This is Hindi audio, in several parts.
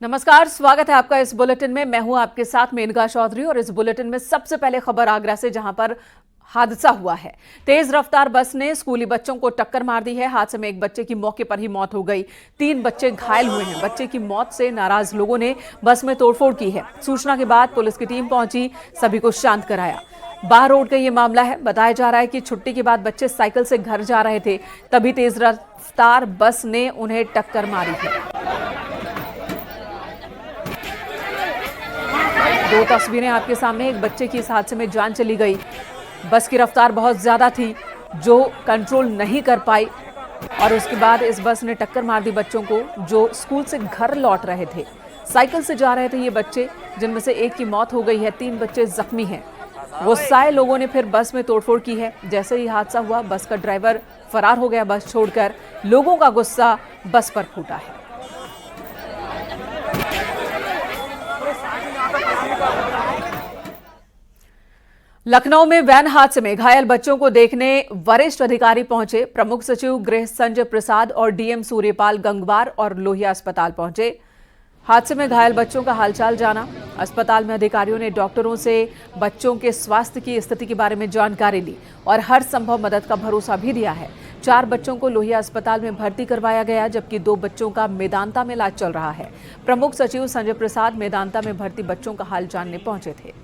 नमस्कार, स्वागत है आपका इस बुलेटिन में। मैं हूं आपके साथ मेनका चौधरी और इस बुलेटिन में सबसे पहले खबर आगरा से, जहां पर हादसा हुआ है। तेज रफ्तार बस ने स्कूली बच्चों को टक्कर मार दी है। हादसे में एक बच्चे की मौके पर ही मौत हो गई, 3 बच्चे घायल हुए हैं। बच्चे की मौत से नाराज लोगों ने बस में तोड़फोड़ की है। सूचना के बाद पुलिस की टीम पहुंची, सभी को शांत कराया। बाहर रोड का ये मामला है। बताया जा रहा है कि छुट्टी के बाद बच्चे साइकिल से घर जा रहे थे, तभी तेज रफ्तार बस ने उन्हें टक्कर मारी है। 2 तस्वीरें आपके सामने। एक बच्चे की इस हादसे में जान चली गई। बस की रफ्तार बहुत ज्यादा थी, जो कंट्रोल नहीं कर पाई और उसके बाद इस बस ने टक्कर मार दी बच्चों को, जो स्कूल से घर लौट रहे थे। साइकिल से जा रहे थे ये बच्चे, जिनमें से एक की मौत हो गई है, 3 बच्चे जख्मी हैं। गुस्साए लोगों ने फिर बस में तोड़फोड़ की है। जैसे ही हादसा हुआ, बस का ड्राइवर फरार हो गया बस छोड़कर। लोगों का गुस्सा बस पर फूटा है। लखनऊ में वैन हादसे में घायल बच्चों को देखने वरिष्ठ अधिकारी पहुंचे। प्रमुख सचिव गृह संजय प्रसाद और डीएम सूर्यपाल गंगवार और लोहिया अस्पताल पहुंचे। हादसे में घायल बच्चों का हालचाल जाना। अस्पताल में अधिकारियों ने डॉक्टरों से बच्चों के स्वास्थ्य की स्थिति के बारे में जानकारी ली और हर संभव मदद का भरोसा भी दिया है। 4 बच्चों को लोहिया अस्पताल में भर्ती करवाया गया, जबकि 2 बच्चों का मेदांता में इलाज चल रहा है। प्रमुख सचिव संजय प्रसाद मेदांता में भर्ती बच्चों का हाल जानने पहुंचे थे।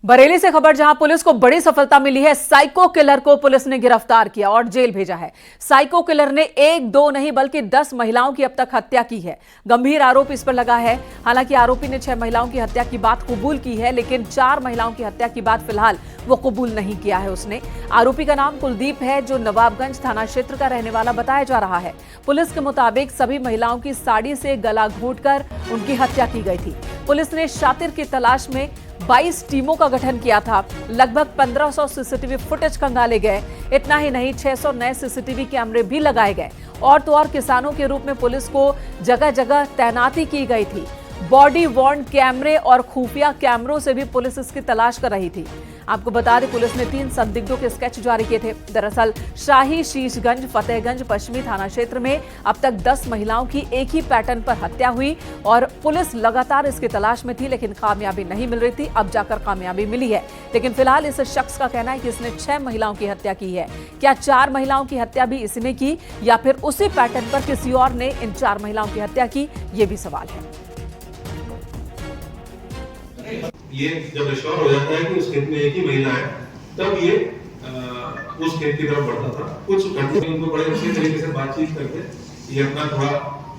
बरेली से खबर, जहां पुलिस को बड़ी सफलता मिली है। साइको किलर को पुलिस ने गिरफ्तार किया और जेल भेजा है। साइको किलर ने 1-2 नहीं बल्कि 10 महिलाओं की अब तक हत्या की है। गंभीर आरोप इस पर लगा है। हालांकि आरोपी ने 6 महिलाओं की हत्या की बात कबूल की है, लेकिन 4 महिलाओं की हत्या की बात फिलहाल वो कबूल नहीं किया है उसने। आरोपी का नाम कुलदीप है, जो नवाबगंज थाना क्षेत्र का रहने वाला बताया जा रहा है। पुलिस के मुताबिक सभी महिलाओं की साड़ी से गला घोंटकर उनकी हत्या की गई थी। पुलिस ने शातिर की तलाश में 22 टीमों का गठन किया था। लगभग 1500 सीसीटीवी फुटेज खंगाले गए। इतना ही नहीं, 600 नए सीसीटीवी कैमरे भी लगाए गए। और तो और किसानों के रूप में पुलिस को जगह जगह तैनाती की गई थी। बॉडी वॉर्न कैमरे और खुफिया कैमरों से भी पुलिस इसकी तलाश कर रही थी। आपको बता दें, पुलिस ने 3 संदिग्धों के स्केच जारी किए थे। दरअसल शाही शीशगंज फतेहगंज पश्चिमी थाना क्षेत्र में अब तक 10 महिलाओं की एक ही पैटर्न पर हत्या हुई और पुलिस लगातार इसकी तलाश में थी, लेकिन कामयाबी नहीं मिल रही थी। अब जाकर कामयाबी मिली है, लेकिन फिलहाल इस शख्स का कहना है कि इसने 6 महिलाओं की हत्या की है। क्या 4 महिलाओं की हत्या भी इसने की या फिर उसी पैटर्न पर किसी और ने इन 4 महिलाओं की हत्या की, ये भी सवाल है। ये जब एश्योर हो जाता है कि उस खेत में एक ही महिला है, तब ये उस खेत की तरफ बढ़ता था। कुछ घंटों में उनको बड़े अच्छे तरीके से बातचीत करके ये अपना थोड़ा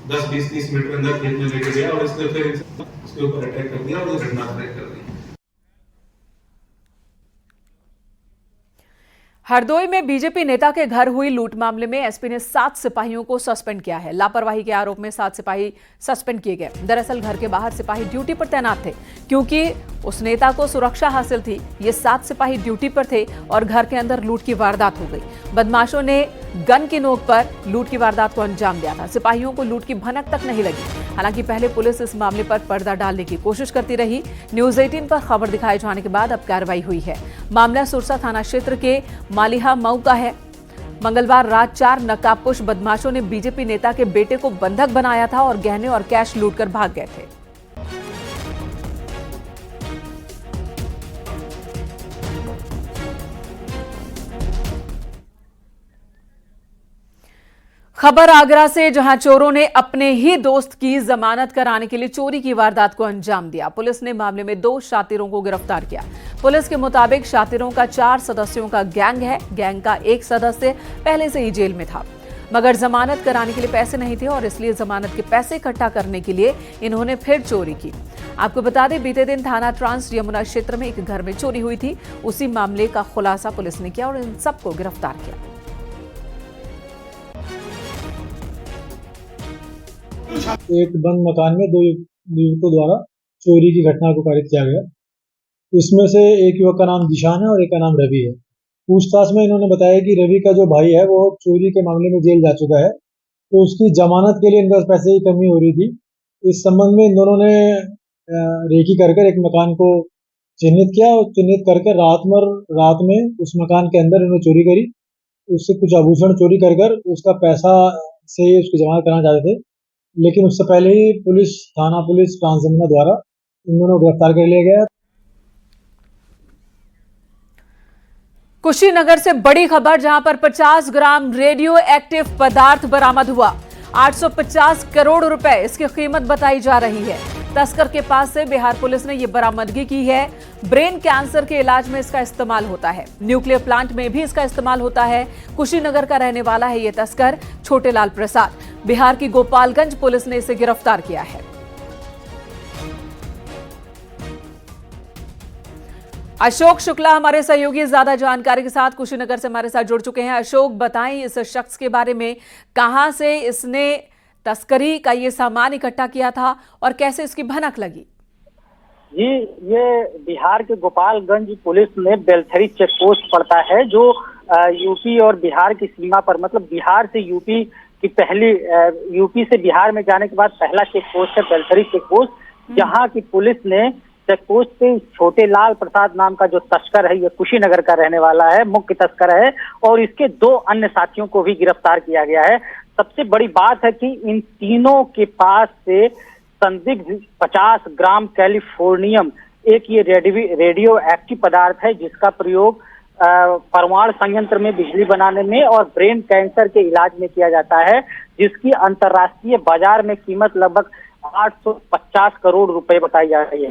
10-20-30 मिनट के अंदर खेत में लेके गया और इसने फिर उसके ऊपर अटैक कर दिया और वो घटना अटैक कर दी। हरदोई में बीजेपी नेता के घर हुई लूट मामले में एसपी ने 7 सिपाहियों को सस्पेंड किया है। लापरवाही के आरोप में 7 सिपाही सस्पेंड किए गए। दरअसल घर के बाहर सिपाही ड्यूटी पर तैनात थे, क्योंकि उस नेता को सुरक्षा हासिल थी। ये 7 सिपाही ड्यूटी पर थे और घर के अंदर लूट की वारदात हो गई। बदमाशों ने गन की नोक पर लूट की वारदात को अंजाम दिया था। सिपाहियों को लूट की भनक तक नहीं लगी। हालांकि पहले पुलिस इस मामले पर पर्दा डालने की कोशिश करती रही। न्यूज 18 पर खबर दिखाए जाने के बाद अब कार्रवाई हुई है। मामला सुरसा थाना क्षेत्र के मालिहा मऊ का है। मंगलवार रात 4 नकाबपोश बदमाशों ने बीजेपी नेता के बेटे को बंधक बनाया था और गहने और कैश लूटकर भाग गए थे। खबर आगरा से, जहां चोरों ने अपने ही दोस्त की जमानत कराने के लिए चोरी की वारदात को अंजाम दिया। पुलिस ने मामले में 2 शातिरों को गिरफ्तार किया। पुलिस के मुताबिक शातिरों का 4 सदस्यों का गैंग है। गैंग का एक सदस्य पहले से ही जेल में था, मगर जमानत कराने के लिए पैसे नहीं थे और इसलिए जमानत के पैसे इकट्ठा करने के लिए इन्होंने फिर चोरी की। आपको बता दें, बीते दिन थाना ट्रांस यमुना क्षेत्र में एक घर में चोरी हुई थी। उसी मामले का खुलासा पुलिस ने किया और इन सबको गिरफ्तार किया। एक बंद मकान में 2 युवकों द्वारा चोरी की घटना को कारित किया गया। इसमें से एक युवक का नाम जिशान है और एक का नाम रवि है। पूछताछ में इन्होंने बताया कि रवि का जो भाई है वो चोरी के मामले में जेल जा चुका है, तो उसकी जमानत के लिए इनके पास पैसे की कमी हो रही थी। इस संबंध में इन दोनों ने रेकी कर एक मकान को चिन्हित किया और चिन्हित करके रात में उस मकान के अंदर इन्होंने चोरी करी। उससे कुछ आभूषण चोरी कर उसका पैसा से उसकी जमानत कराना चाहते थे, लेकिन उससे पहले ही थाना पुलिस ट्रांसजमुना द्वारा इन दोनों को गिरफ्तार कर लिया गया। कुशीनगर से बड़ी खबर, जहां पर 50 ग्राम रेडियो एक्टिव पदार्थ बरामद हुआ। 850 करोड़ रुपए इसकी कीमत बताई जा रही है। तस्कर के पास से बिहार पुलिस ने यह बरामदगी की है। ब्रेन कैंसर के इलाज में इसका इस्तेमाल होता है, न्यूक्लियर प्लांट में भी इसका इस्तेमाल होता है। कुशीनगर का रहने वाला है यह तस्कर छोटेलाल प्रसाद। बिहार की गोपालगंज पुलिस ने इसे गिरफ्तार किया है। अशोक शुक्ला हमारे सहयोगी ज्यादा जानकारी के साथ कुशीनगर से हमारे साथ जुड़ चुके हैं। अशोक, बताएं इस शख्स के बारे में, कहां से इसने तस्करी का ये सामान इकट्ठा किया था और कैसे इसकी भनक लगी? जी, ये बिहार के गोपालगंज पुलिस में बेलथरी चेक पोस्ट पड़ता है, जो यूपी और बिहार की सीमा पर, मतलब बिहार से यूपी की पहली, यूपी से बिहार में जाने के बाद पहला चेक पोस्ट है बेलथरी चेक पोस्ट। जहां की पुलिस ने चेक पोस्ट पे छोटेलाल प्रसाद नाम का जो तस्कर है, ये कुशीनगर का रहने वाला है, मुख्य तस्कर है, और इसके 2 अन्य साथियों को भी गिरफ्तार किया गया है। सबसे बड़ी बात है कि इन तीनों के पास से संदिग्ध 50 ग्राम कैलिफोर्नियम, एक ये रेडियो एक्टिव पदार्थ है जिसका प्रयोग परमाणु संयंत्र में बिजली बनाने में और ब्रेन कैंसर के इलाज में किया जाता है, जिसकी अंतर्राष्ट्रीय बाजार में कीमत लगभग 850 करोड़ रुपए बताई जा रही है।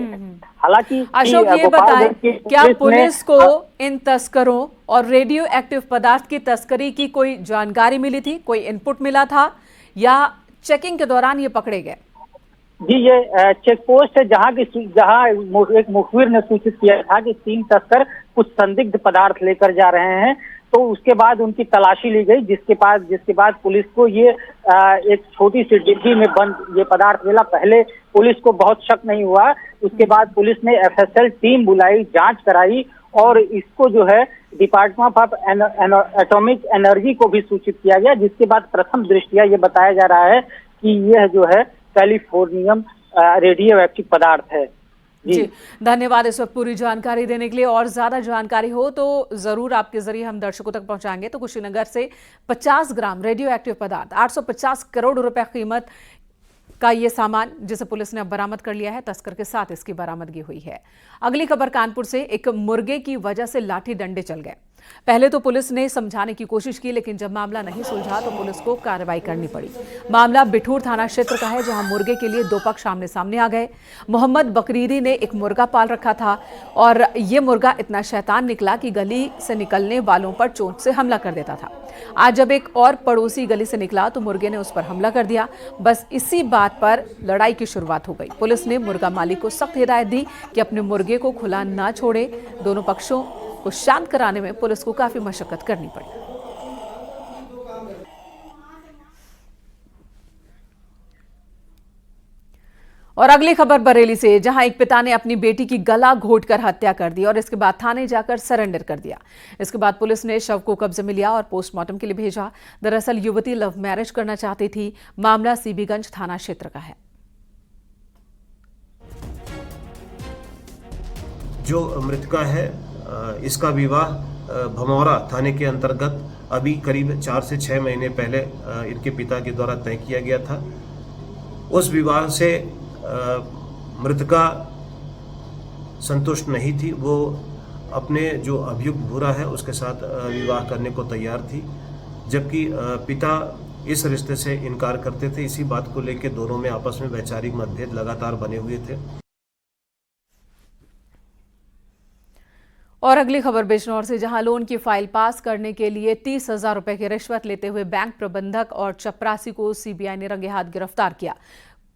हालांकि अशोक, ये बताएं, क्या पुलिस को इन तस्करों और रेडियो एक्टिव पदार्थ की तस्करी की कोई जानकारी मिली थी, कोई इनपुट मिला था, या चेकिंग के दौरान ये पकड़े गए? जी, ये चेक पोस्ट है जहां एक मुखबिर ने सूचित किया था कि 3 तस्कर कुछ संदिग्ध पदार्थ लेकर जा रहे हैं, तो उसके बाद उनकी तलाशी ली गई, जिसके बाद पुलिस को ये एक छोटी सी डिब्बी में बंद ये पदार्थ मिला। पहले पुलिस को बहुत शक नहीं हुआ, उसके बाद पुलिस ने FSL टीम बुलाई, जांच कराई और इसको जो है डिपार्टमेंट ऑफ एटॉमिक एनर्जी को भी सूचित किया गया, जिसके बाद प्रथम दृष्टया ये बताया जा रहा है कि यह जो है कैलिफोर्नियम रेडियो एक्टिव पदार्थ है। जी, धन्यवाद इस वक्त पूरी जानकारी देने के लिए। और ज्यादा जानकारी हो तो जरूर आपके जरिए हम दर्शकों तक पहुंचाएंगे। तो कुशीनगर से 50 ग्राम रेडियो एक्टिव पदार्थ, 850 करोड़ रुपए कीमत का ये सामान, जिसे पुलिस ने अब बरामद कर लिया है, तस्कर के साथ इसकी बरामदगी हुई है। अगली खबर कानपुर से, एक मुर्गे की वजह से लाठी डंडे चल गए। पहले तो पुलिस ने समझाने की कोशिश की, लेकिन जब मामला नहीं सुलझा तो पुलिस को कार्रवाई करनी पड़ी। मामला बिठूर थाना क्षेत्र का है, जहां मुर्गे के लिए 2 पक्ष आमने सामने आ गए। मोहम्मद बकरीदी ने एक मुर्गा पाल रखा था और ये मुर्गा इतना शैतान निकला कि गली से निकलने वालों पर चोंच से हमला कर देता था। आज जब एक और पड़ोसी गली से निकला तो मुर्गे ने उस पर हमला कर दिया। बस इसी बात पर लड़ाई की शुरुआत हो गई। पुलिस ने मुर्गा मालिक को सख्त हिदायत दी कि अपने मुर्गे को खुला ना छोड़े। दोनों पक्षों को शांत कराने में पुलिस को काफी मशक्कत करनी पड़ी। और अगली खबर बरेली से, जहां एक पिता ने अपनी बेटी की गला घोंटकर हत्या कर दी और इसके बाद थाने जाकर सरेंडर कर दिया। इसके बाद पुलिस ने शव को कब्जे में लिया और पोस्टमार्टम के लिए भेजा। दरअसल युवती लव मैरिज करना चाहती थी। मामला सीबीगंज थाना क्षेत्र का है। जो मृतका है, इसका विवाह भमौरा थाने के अंतर्गत अभी करीब 4 से 6 महीने पहले इनके पिता के द्वारा तय किया गया था। उस विवाह से मृतका संतुष्ट नहीं थी। वो अपने जो अभियुक्त बुरा है उसके साथ विवाह करने को तैयार थी, जबकि पिता इस रिश्ते से इनकार करते थे। इसी बात को लेकर दोनों में आपस में वैचारिक मतभेद लगातार बने हुए थे। और अगली खबर बिजनौर से, जहां लोन की फाइल पास करने के लिए 30,000 रुपए की रिश्वत लेते हुए बैंक प्रबंधक और चपरासी को सीबीआई ने रंगे हाथ गिरफ्तार किया।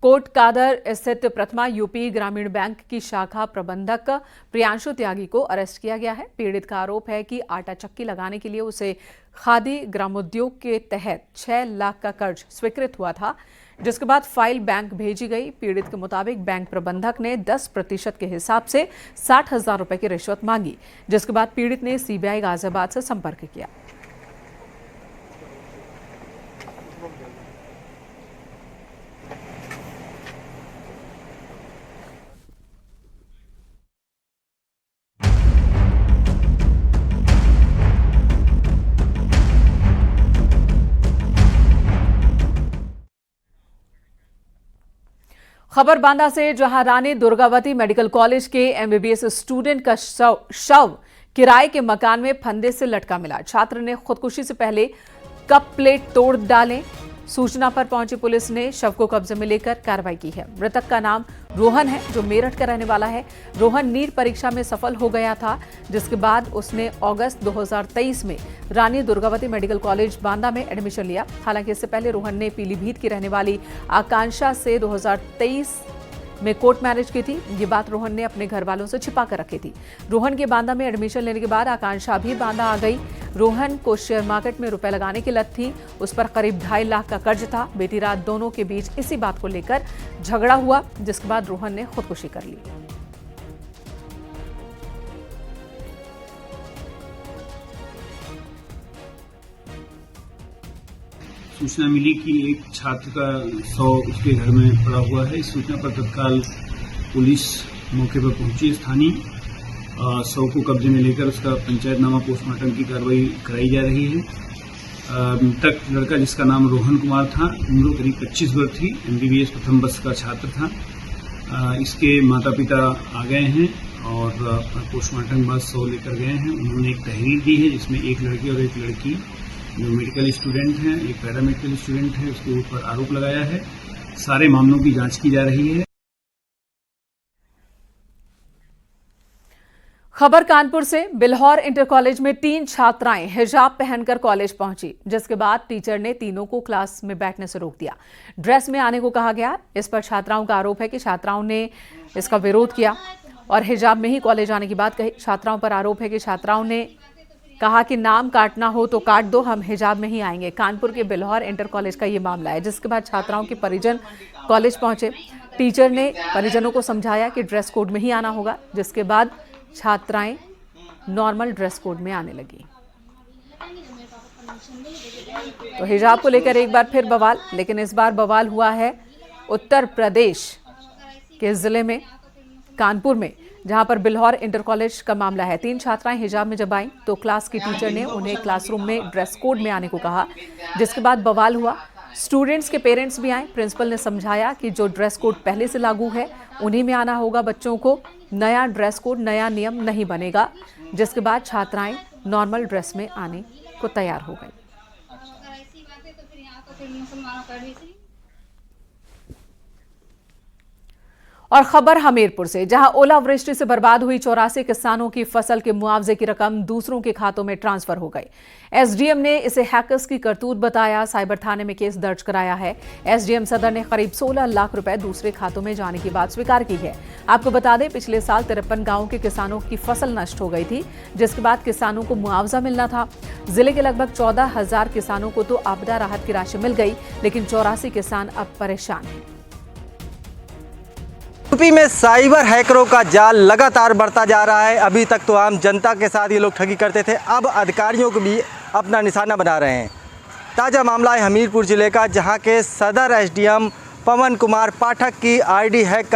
कोट कादर स्थित प्रथमा यूपी ग्रामीण बैंक की शाखा प्रबंधक प्रियांशु त्यागी को अरेस्ट किया गया है। पीड़ित का आरोप है कि आटा चक्की लगाने के लिए उसे खादी ग्रामोद्योग के तहत 6 लाख का कर्ज स्वीकृत हुआ था, जिसके बाद फाइल बैंक भेजी गई। पीड़ित के मुताबिक बैंक प्रबंधक ने 10% के हिसाब से 60,000 रुपए की रिश्वत मांगी, जिसके बाद पीड़ित ने सीबीआई गाजियाबाद से संपर्क किया। खबर बांदा से, जहां रानी दुर्गावती मेडिकल कॉलेज के एमबीबीएस स्टूडेंट का शव किराए के मकान में फंदे से लटका मिला। छात्र ने खुदकुशी से पहले कप प्लेट तोड़ डाले। सूचना पर पहुंची पुलिस ने शव को कब्जे में लेकर कार्रवाई की है। मृतक का नाम रोहन है, जो मेरठ का रहने वाला है। रोहन नीट परीक्षा में सफल हो गया था, जिसके बाद उसने अगस्त 2023 में रानी दुर्गावती मेडिकल कॉलेज बांदा में एडमिशन लिया। हालांकि इससे पहले रोहन ने पीलीभीत की रहने वाली आकांक्षा से 2023 में कोर्ट मैरिज की थी। ये बात रोहन ने अपने घर वालों से छिपा कर रखी थी। रोहन के बांदा में एडमिशन लेने के बाद आकांक्षा भी बांदा आ गई। रोहन को शेयर मार्केट में रुपए लगाने की लत थी। उस पर करीब 2.5 लाख का कर्ज था। बीती रात दोनों के बीच इसी बात को लेकर झगड़ा हुआ, जिसके बाद रोहन ने खुदकुशी कर ली। सूचना मिली कि एक छात्र का शव उसके घर में पड़ा हुआ है। इस सूचना पर तत्काल पुलिस मौके पर पहुंची। स्थानीय शव को कब्जे में लेकर उसका पंचायतनामा पोस्टमार्टम की कार्रवाई कराई जा रही है। मृतक लड़का, जिसका नाम रोहन कुमार था, उम्र करीब 25 वर्ष थी, एमबीबीएस प्रथम वर्ष का छात्र था। इसके माता पिता आ गए हैं और पोस्टमार्टम के बाद शव लेकर गए हैं। उन्होंने एक तहरीर दी है, जिसमें एक लड़के और एक लड़की जो मेडिकल स्टूडेंट हैं, एक पैरामेडिकल स्टूडेंट है, उसके ऊपर आरोप लगाया है। सारे मामलों की जांच की जा रही है। खबर कानपुर से। बिल्हौर इंटर कॉलेज में 3 छात्राएं हिजाब पहनकर कॉलेज पहुंची, जिसके बाद टीचर ने तीनों को क्लास में बैठने से रोक दिया। ड्रेस में आने को कहा गया। इस पर छात्राओं का आरोप है कि छात्राओं ने इसका विरोध किया और हिजाब में ही कॉलेज आने की बात कही। छात्राओं पर आरोप है कि छात्राओं ने कहा कि नाम काटना हो तो काट दो, हम हिजाब में ही आएंगे। कानपुर के बिल्हौर इंटर कॉलेज का ये मामला है, जिसके बाद छात्राओं के परिजन कॉलेज पहुंचे। टीचर ने परिजनों को समझाया कि ड्रेस कोड में ही आना होगा, जिसके बाद छात्राएं नॉर्मल ड्रेस कोड में आने लगी। तो हिजाब को लेकर एक बार फिर बवाल, लेकिन इस बार बवाल हुआ है उत्तर प्रदेश के जिले में, कानपुर में, जहां पर बिल्हौर इंटर कॉलेज का मामला है। 3 छात्राएं हिजाब में जब आईं तो क्लास की टीचर ने उन्हें क्लासरूम में ड्रेस कोड में आने को कहा, जिसके बाद बवाल हुआ। स्टूडेंट्स के पेरेंट्स भी आए। प्रिंसिपल ने समझाया कि जो ड्रेस कोड पहले से लागू है उन्हीं में आना होगा बच्चों को, नया ड्रेस कोड, नया नियम नहीं बनेगा। जिसके बाद छात्राएं नॉर्मल ड्रेस में आने को तैयार हो गई। और खबर हमीरपुर से, जहां ओलावृष्टि से बर्बाद हुई 84 किसानों की फसल के मुआवजे की रकम दूसरों के खातों में ट्रांसफर हो गई। एसडीएम ने इसे हैकर्स की करतूत बताया। साइबर थाने में केस दर्ज कराया है। एसडीएम सदर ने करीब 16 लाख रुपए दूसरे खातों में जाने की बात स्वीकार की है। आपको बता दें, पिछले साल 53 गांवों के किसानों की फसल नष्ट हो गई थी, जिसके बाद किसानों को मुआवजा मिलना था। जिले के लगभग 14,000 किसानों को तो आपदा राहत की राशि मिल गई, लेकिन 84 किसान अब परेशान हैं। यूपी में साइबर हैकरों का जाल लगातार बढ़ता जा रहा है। अभी तक तो आम जनता के साथ ये लोग ठगी करते थे, अब अधिकारियों को भी अपना निशाना बना रहे हैं। ताज़ा मामला है हमीरपुर ज़िले का, जहां के सदर एसडीएम पवन कुमार पाठक की आईडी हैक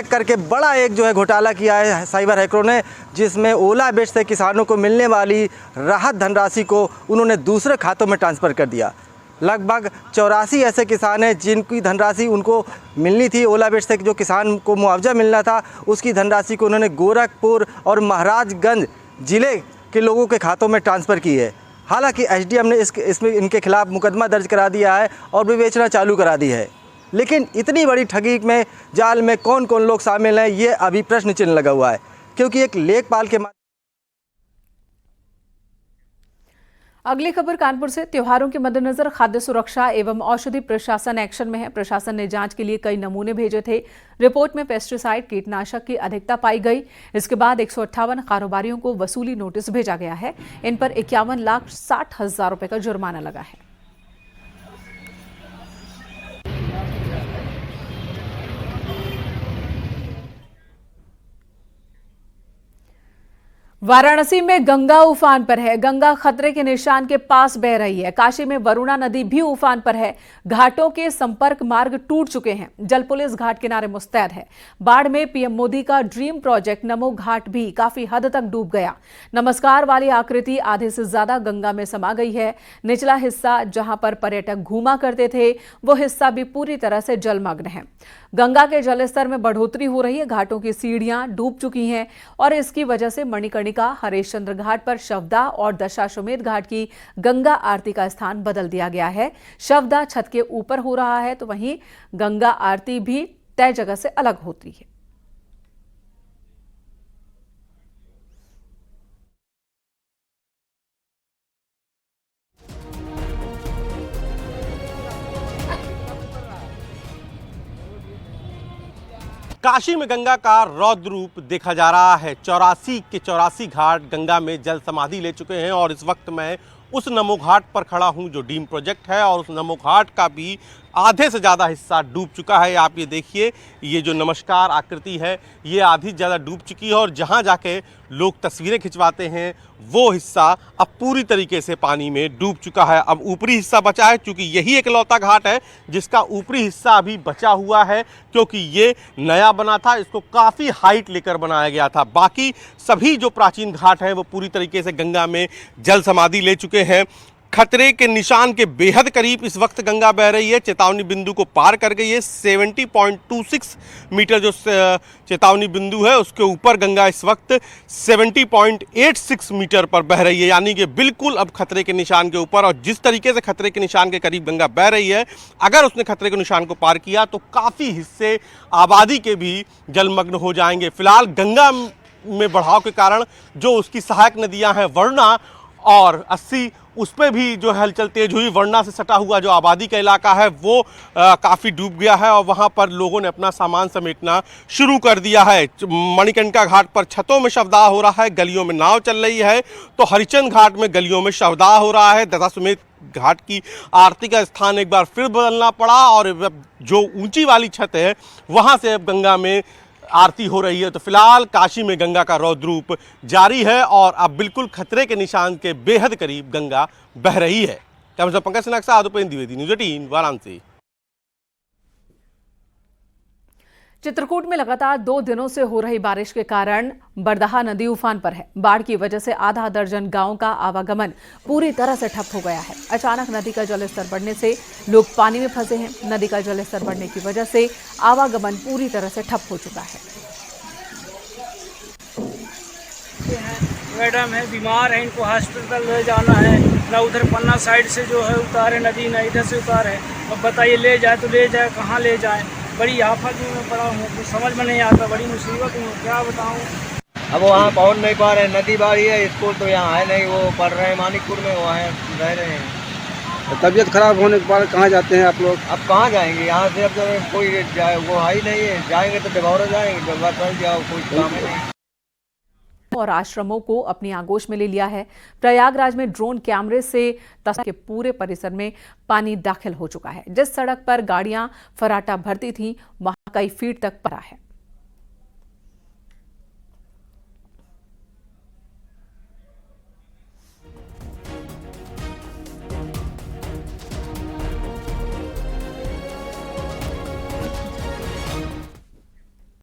करके बड़ा एक जो है घोटाला किया है साइबर हैकरों ने, जिसमें ओला बेच से किसानों को मिलने वाली राहत धनराशि को उन्होंने दूसरे खातों में ट्रांसफ़र कर दिया। लगभग 84 ऐसे किसान हैं जिनकी धनराशि उनको मिलनी थी। ओलावृष्टि से जो किसान को मुआवजा मिलना था, उसकी धनराशि को उन्होंने गोरखपुर और महाराजगंज जिले के लोगों के खातों में ट्रांसफ़र की है। हालांकि एसडीएम ने इसमें इनके खिलाफ मुकदमा दर्ज करा दिया है और विवेचना चालू करा दी है। लेकिन इतनी बड़ी ठगी में जाल में कौन कौन लोग शामिल हैं, ये अभी प्रश्न चिन्ह लगा हुआ है, क्योंकि एक लेखपाल के अगली खबर कानपुर से। त्योहारों के मद्देनजर खाद्य सुरक्षा एवं औषधि प्रशासन एक्शन में है। प्रशासन ने जांच के लिए कई नमूने भेजे थे। रिपोर्ट में पेस्टिसाइड कीटनाशक की अधिकता पाई गई। इसके बाद 158 कारोबारियों को वसूली नोटिस भेजा गया है। इन पर 51,60,000 रुपए का जुर्माना लगा है। वाराणसी में गंगा उफान पर है। गंगा खतरे के निशान के पास बह रही है। काशी में वरुणा नदी भी उफान पर है। घाटों के संपर्क मार्ग टूट चुके हैं। जल पुलिस घाट किनारे मुस्तैद है। बाढ़ में पीएम मोदी का ड्रीम प्रोजेक्ट नमो घाट भी काफी हद तक डूब गया। नमस्कार वाली आकृति आधे से ज्यादा गंगा में समा गई है। निचला हिस्सा जहां पर पर्यटक घूमा करते थे वो हिस्सा भी पूरी तरह से जलमग्न है। गंगा के जलस्तर में बढ़ोतरी हो रही है। घाटों की सीढ़ियां डूब चुकी हैं और इसकी वजह से मणिकर्णिका, हरिश्चंद्र घाट पर शवदा और दशाश्वमेध घाट की गंगा आरती का स्थान बदल दिया गया है। शवदा छत के ऊपर हो रहा है तो वहीं गंगा आरती भी तय जगह से अलग होती है। काशी में गंगा का रौद्र रूप देखा जा रहा है। 84 के 84 घाट गंगा में जल समाधि ले चुके हैं और इस वक्त मैं उस नमो घाट पर खड़ा हूं जो ड्रीम प्रोजेक्ट है और उस नमो घाट का भी आधे से ज़्यादा हिस्सा डूब चुका है। आप ये देखिए, ये जो नमस्कार आकृति है ये आधी से ज़्यादा डूब चुकी है और जहाँ जाके लोग तस्वीरें खिंचवाते हैं वो हिस्सा अब पूरी तरीके से पानी में डूब चुका है। अब ऊपरी हिस्सा बचा है क्योंकि यही एकलौता घाट है जिसका ऊपरी हिस्सा अभी बचा हुआ है क्योंकि ये नया बना था। इसको काफ़ी हाइट लेकर बनाया गया था। बाकी सभी जो प्राचीन घाट हैं वो पूरी तरीके से गंगा में जल समाधि ले चुके हैं। खतरे के निशान के बेहद करीब इस वक्त गंगा बह रही है। चेतावनी बिंदु को पार कर गई है। 70.26 मीटर जो चेतावनी बिंदु है उसके ऊपर गंगा इस वक्त 70.86 मीटर पर बह रही है, यानी कि बिल्कुल अब खतरे के निशान के ऊपर। और जिस तरीके से खतरे के निशान के करीब गंगा बह रही है, अगर उसने खतरे के निशान को पार किया तो काफ़ी हिस्से आबादी के भी जलमग्न हो जाएंगे। फिलहाल गंगा में बढ़ाव के कारण जो उसकी सहायक नदियाँ हैं वरुणा और 80, उस पर भी जो हलचल तेज हुई। वरुणा से सटा हुआ जो आबादी का इलाका है वो काफ़ी डूब गया है और वहाँ पर लोगों ने अपना सामान समेटना शुरू कर दिया है। मणिकर्णिका घाट पर छतों में शवदाह हो रहा है, गलियों में नाव चल रही है, तो हरिश्चंद्र घाट में गलियों में शवदाह हो रहा है। दशाश्वमेध घाट की आरती का स्थान एक बार फिर बदलना पड़ा और जो ऊंची वाली छत है वहाँ से अब गंगा में आरती हो रही है। तो फिलहाल काशी में गंगा का रौद्र रूप जारी है और अब बिल्कुल खतरे के निशान के बेहद करीब गंगा बह रही है। कैमरा पंकज सिन्हा के साथ उपेंद्र द्विवेदी, न्यूज़ 18 वाराणसी। चित्रकूट में लगातार 2 दिनों से हो रही बारिश के कारण बरदाहा नदी उफान पर है। बाढ़ की वजह से आधा दर्जन गांव का आवागमन पूरी तरह से ठप हो गया है। अचानक नदी का जलस्तर बढ़ने से लोग पानी में फंसे हैं। नदी का जलस्तर बढ़ने की वजह से आवागमन पूरी तरह से ठप हो चुका है। मैडम है, बीमार है, इनको हॉस्पिटल ले जाना है, ना उधर पन्ना साइड से जो है उतारे नदी, ना इधर से उतारे। अब बताइए ले जाए तो ले जाए, कहाँ ले जाए? बड़ी आफत में पड़ा हूँ, कुछ समझ में नहीं आता, बड़ी मुसीबत हूँ, क्या बताऊँ। अब वहाँ पहुँच नहीं पा रहे, नदी बाढ़ी है, स्कूल तो यहाँ है नहीं, वो पढ़ रहे हैं मानिकपुर में, वहाँ रह रहे हैं। तबीयत खराब होने के बाद कहाँ जाते हैं आप लोग? अब कहाँ जाएंगे? यहाँ से अब जब कोई जाए वो है ही नहीं है, जाएंगे तो डिभौरा जाएंगे, डिभौरा जाओ, कोई काम है नहीं। और आश्रमों को अपनी आगोश में ले लिया है। प्रयागराज में ड्रोन कैमरे से तस्वीर के पूरे परिसर में पानी दाखिल हो चुका है। जिस सड़क पर गाड़ियां फराटा भरती थी वहां कई फीट तक पड़ा है।